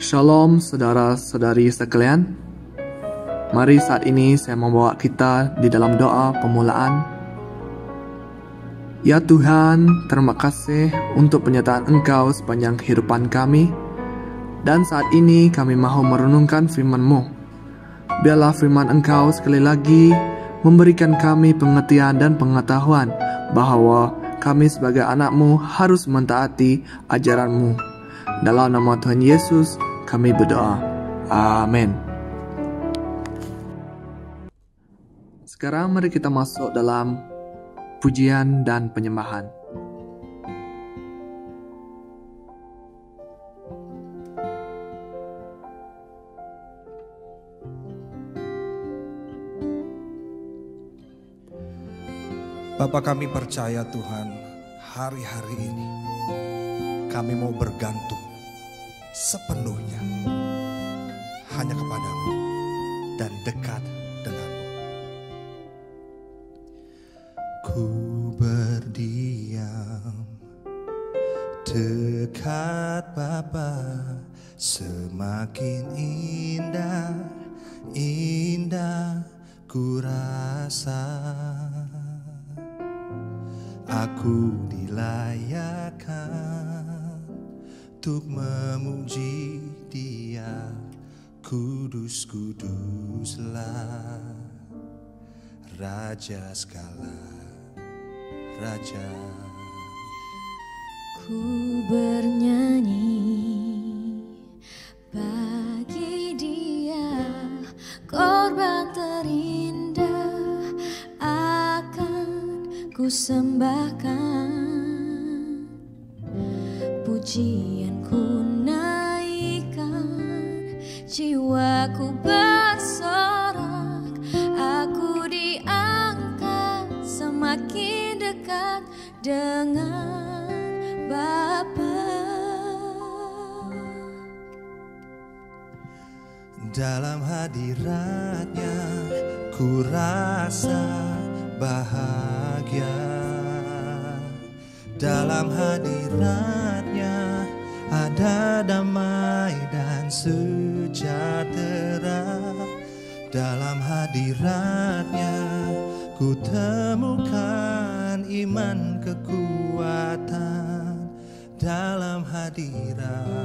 Shalom saudara-saudari sekalian. Mari saat ini saya membawa kita di dalam doa pemulaan. Ya Tuhan, terima kasih untuk penyertaan Engkau sepanjang kehidupan kami. Dan saat ini kami mahu merenungkan firman-Mu. Biarlah firman Engkau sekali lagi memberikan kami pengertian dan pengetahuan bahwa kami sebagai anak-Mu harus mentaati ajaran-Mu. Dalam nama Tuhan Yesus kami berdoa. Amin. Sekarang mari kita masuk dalam pujian dan penyembahan. Bapa, kami percaya Tuhan, hari-hari ini kami mau bergantung sepenuhnya hanya kepadamu dan dekat denganmu. Ku berdiam dekat Bapa, semakin indah, indah ku rasa. Aku dilayakkan untuk memuji Dia, kudus-kuduslah Raja segala Raja. Ku bernyanyi bagi Dia, korban terindah akan ku sembahkan. Pujian ku naikkan, jiwaku bersorak, aku diangkat semakin dekat dengan Bapa. Dalam hadiratnya ku rasa bahagia. Dalam hadiratnya ada damai dan sejahtera. Dalam hadiratnya ku temukan iman kekuatan. Dalam hadiratnya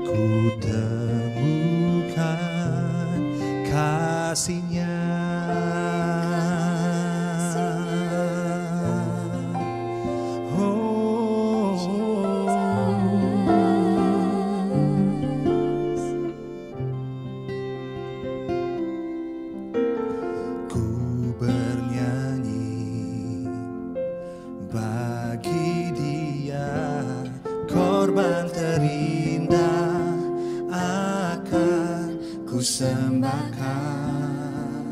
ku temukan kasih-Nya. Sembahkan,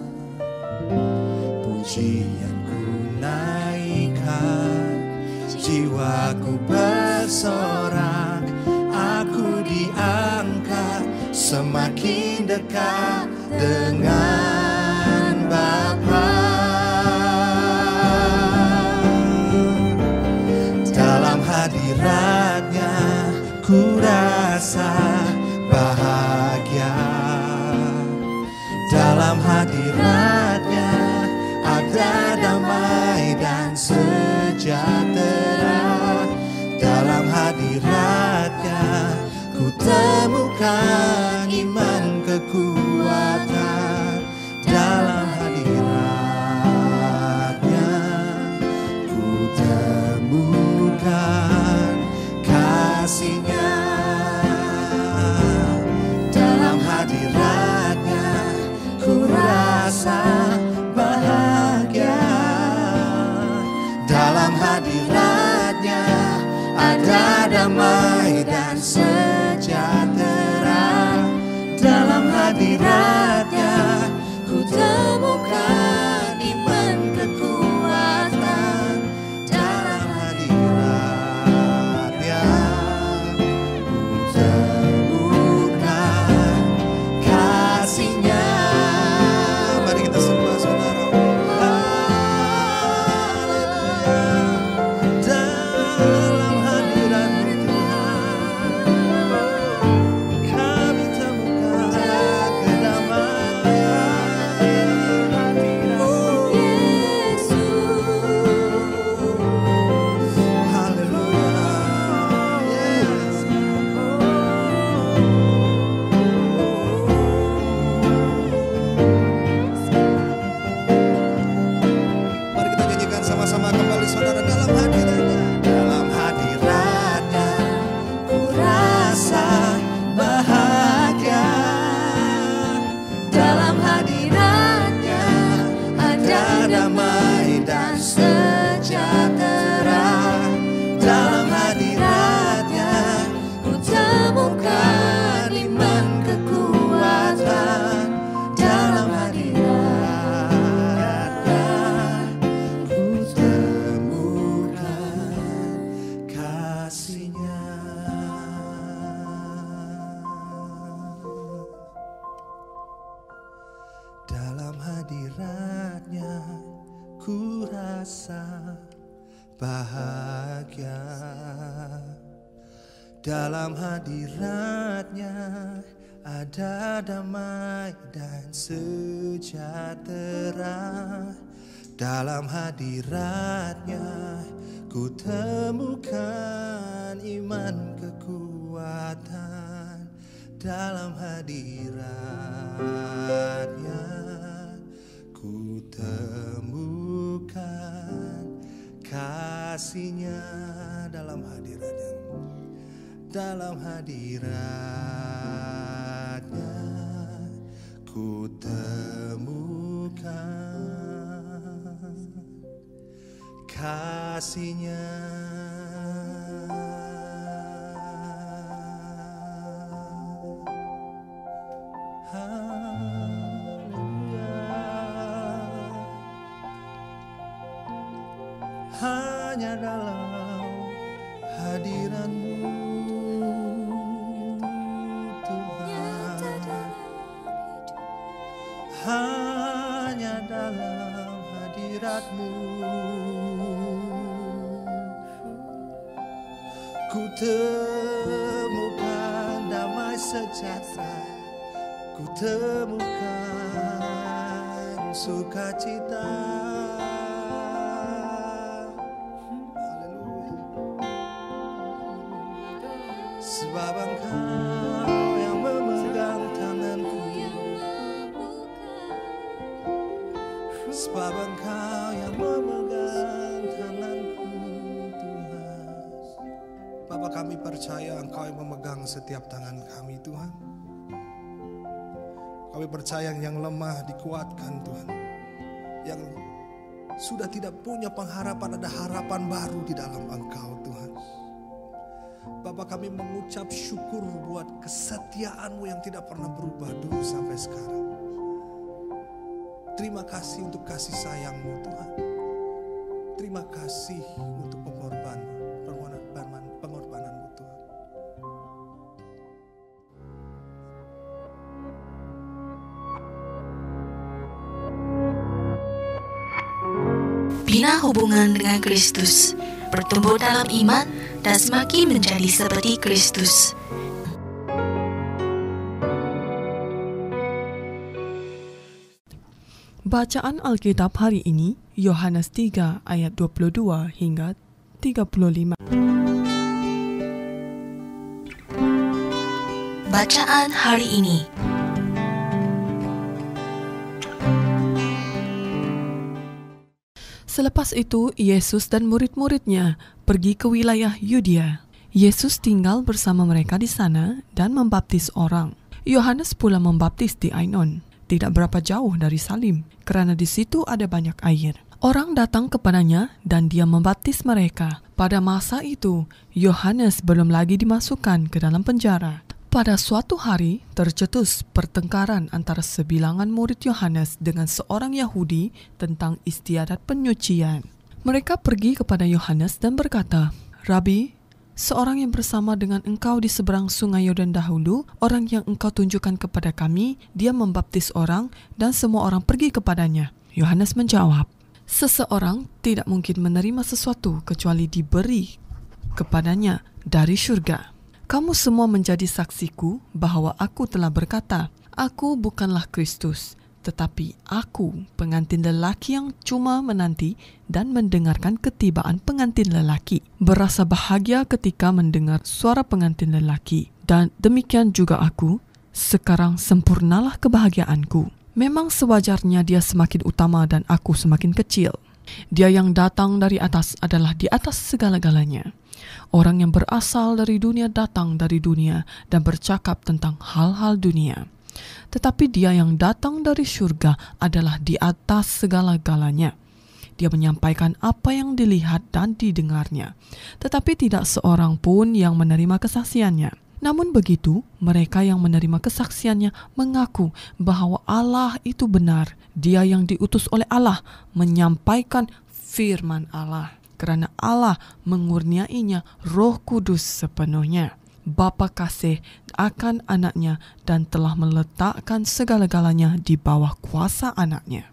pujianku naikkan, jiwaku bersorak, aku diangkat semakin dekat dengan Bapa. Dalam hadiratnya ku rasa bahagia. Dalam hadiratnya ada damai dan sejahtera. Dalam hadiratnya ku temukan iman kekuatan. Dalam hadiratnya ku temukan kasih-Nya. Dalam hadiratnya ku rasa bahagia. Dalam hadiratnya ada damai dan sejahtera. Dalam hadiratnya ku temukan iman kekuatan. Dalam hadiratnya bahagia. Dalam hadiratnya ada damai dan sejahtera. Dalam hadiratnya ku temukan iman kekuatan. Dalam hadiratnya ku temukan kasih-Nya. Dalam hadiratnya, dalam hadiratnya ku temukan kasih-Nya. Haleluya. Hanya dalam hadirat-Mu Tuhan, hanya dalam hadirat-Mu ku temukan damai sejahtera, ku temukan sukacita. Sebab Engkau yang memegang tanganku, sebab Engkau yang memegang tanganku Tuhan. Bapa, kami percaya Engkau yang memegang setiap tangan kami Tuhan. Kami percaya yang lemah dikuatkan Tuhan, yang sudah tidak punya pengharapan ada harapan baru di dalam Engkau Tuhan. Bapak, kami mengucap syukur buat kesetiaan-Mu yang tidak pernah berubah dulu sampai sekarang. Terima kasih untuk kasih sayang-Mu Tuhan. Terima kasih untuk pengorbanan-Mu Tuhan. Bina hubungan dengan Kristus, bertumbuh dalam iman, dan semakin menjadi seperti Kristus. Bacaan Alkitab hari ini, Yohanes 3 ayat 22 hingga 35. Bacaan hari ini. Selepas itu, Yesus dan murid-muridnya pergi ke wilayah Yudea. Yesus tinggal bersama mereka di sana dan membaptis orang. Yohanes pula membaptis di Ainon, tidak berapa jauh dari Salim, karena di situ ada banyak air. Orang datang kepadanya dan dia membaptis mereka. Pada masa itu, Yohanes belum lagi dimasukkan ke dalam penjara. Pada suatu hari, tercetus pertengkaran antara sebilangan murid Yohanes dengan seorang Yahudi tentang istiadat penyucian. Mereka pergi kepada Yohanes dan berkata, "Rabi, seorang yang bersama dengan engkau di seberang sungai Yordan dahulu, orang yang engkau tunjukkan kepada kami, dia membaptis orang dan semua orang pergi kepadanya." Yohanes menjawab, "Seseorang tidak mungkin menerima sesuatu kecuali diberi kepadanya dari surga. Kamu semua menjadi saksiku bahwa aku telah berkata, aku bukanlah Kristus, tetapi aku pengantin lelaki yang cuma menanti dan mendengarkan ketibaan pengantin lelaki. Berasa bahagia ketika mendengar suara pengantin lelaki. Dan demikian juga aku, sekarang sempurnalah kebahagiaanku. Memang sewajarnya dia semakin utama dan aku semakin kecil. Dia yang datang dari atas adalah di atas segala-galanya. Orang yang berasal dari dunia datang dari dunia dan bercakap tentang hal-hal dunia. Tetapi dia yang datang dari surga adalah di atas segala-galanya. Dia menyampaikan apa yang dilihat dan didengarnya, tetapi tidak seorang pun yang menerima kesaksiannya. Namun begitu, mereka yang menerima kesaksiannya mengaku bahwa Allah itu benar. Dia yang diutus oleh Allah menyampaikan firman Allah, karena Allah mengurniainya Roh Kudus sepenuhnya. Bapa kasih akan anaknya dan telah meletakkan segala-galanya di bawah kuasa anaknya.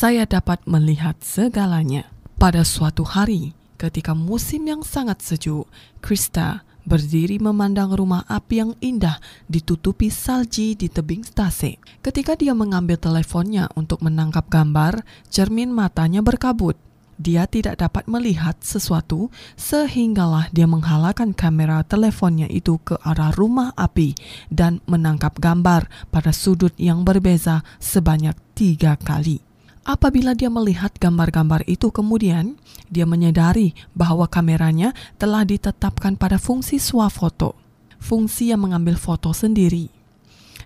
saya dapat melihat segalanya. Pada suatu hari, ketika musim yang sangat sejuk, Krista berdiri memandang rumah api yang indah ditutupi salji di tebing stase. Ketika dia mengambil teleponnya untuk menangkap gambar, cermin matanya berkabut. Dia tidak dapat melihat sesuatu sehinggalah dia menghalakan kamera teleponnya itu ke arah rumah api dan menangkap gambar pada sudut yang berbeza sebanyak 3 kali. Apabila dia melihat gambar-gambar itu kemudian, dia menyadari bahwa kameranya telah ditetapkan pada fungsi swafoto, fungsi yang mengambil foto sendiri.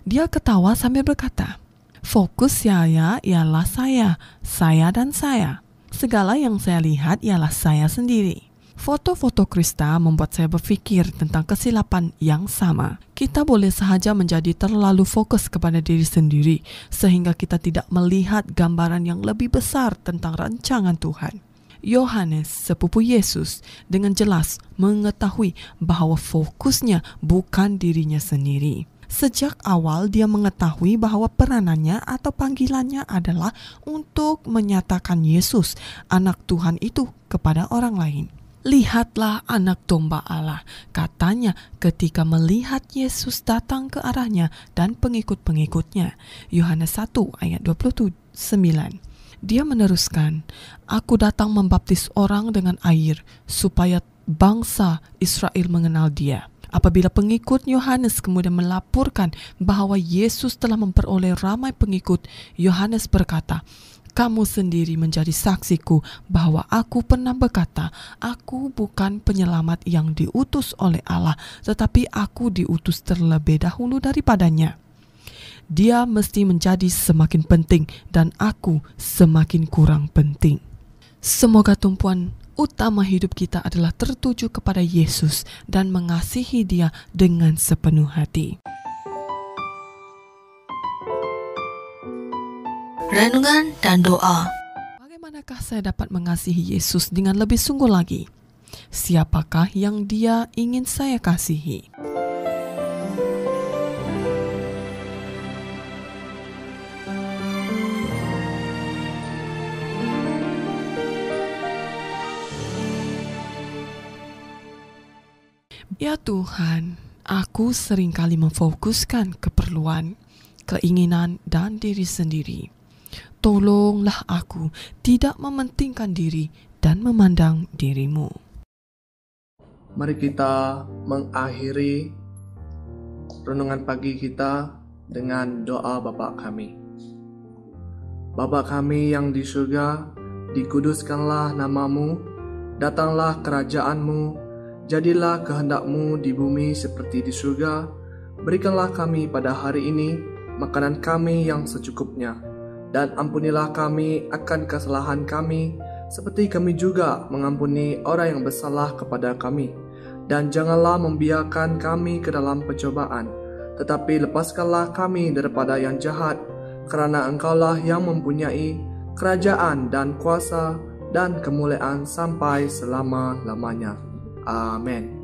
Dia ketawa sambil berkata, "Fokus saya ialah saya dan saya. Segala yang saya lihat ialah saya sendiri." Foto-foto Krista membuat saya berpikir tentang kesilapan yang sama. Kita boleh sahaja menjadi terlalu fokus kepada diri sendiri sehingga kita tidak melihat gambaran yang lebih besar tentang rancangan Tuhan. Yohanes, sepupu Yesus, dengan jelas mengetahui bahwa fokusnya bukan dirinya sendiri. Sejak awal dia mengetahui bahwa peranannya atau panggilannya adalah untuk menyatakan Yesus, anak Tuhan itu, kepada orang lain. "Lihatlah anak domba Allah," katanya ketika melihat Yesus datang ke arahnya dan pengikut-pengikutnya. Yohanes 1 ayat 29. Dia meneruskan, "Aku datang membaptis orang dengan air supaya bangsa Israel mengenal Dia." Apabila pengikut Yohanes kemudian melaporkan bahwa Yesus telah memperoleh ramai pengikut, Yohanes berkata, "Kamu sendiri menjadi saksiku bahwa aku pernah berkata, aku bukan penyelamat yang diutus oleh Allah, tetapi aku diutus terlebih dahulu daripadanya. Dia mesti menjadi semakin penting dan aku semakin kurang penting." Semoga tumpuan utama hidup kita adalah tertuju kepada Yesus dan mengasihi Dia dengan sepenuh hati. Renungan dan doa. Bagaimanakah saya dapat mengasihi Yesus dengan lebih sungguh lagi? Siapakah yang Dia ingin saya kasihi? Ya Tuhan, aku seringkali memfokuskan keperluan, keinginan, dan diri sendiri. Tolonglah aku tidak mementingkan diri dan memandang diri-Mu. Mari kita mengakhiri renungan pagi kita dengan doa Bapa kami. Bapa kami yang di surga, dikuduskanlah nama-Mu, datanglah kerajaan-Mu, jadilah kehendak-Mu di bumi seperti di surga. Berikanlah kami pada hari ini makanan kami yang secukupnya, dan ampunilah kami akan kesalahan kami, seperti kami juga mengampuni orang yang bersalah kepada kami. Dan janganlah membiarkan kami ke dalam pencobaan, tetapi lepaskanlah kami daripada yang jahat, kerana Engkaulah yang mempunyai kerajaan dan kuasa dan kemuliaan sampai selama-lamanya. Amin.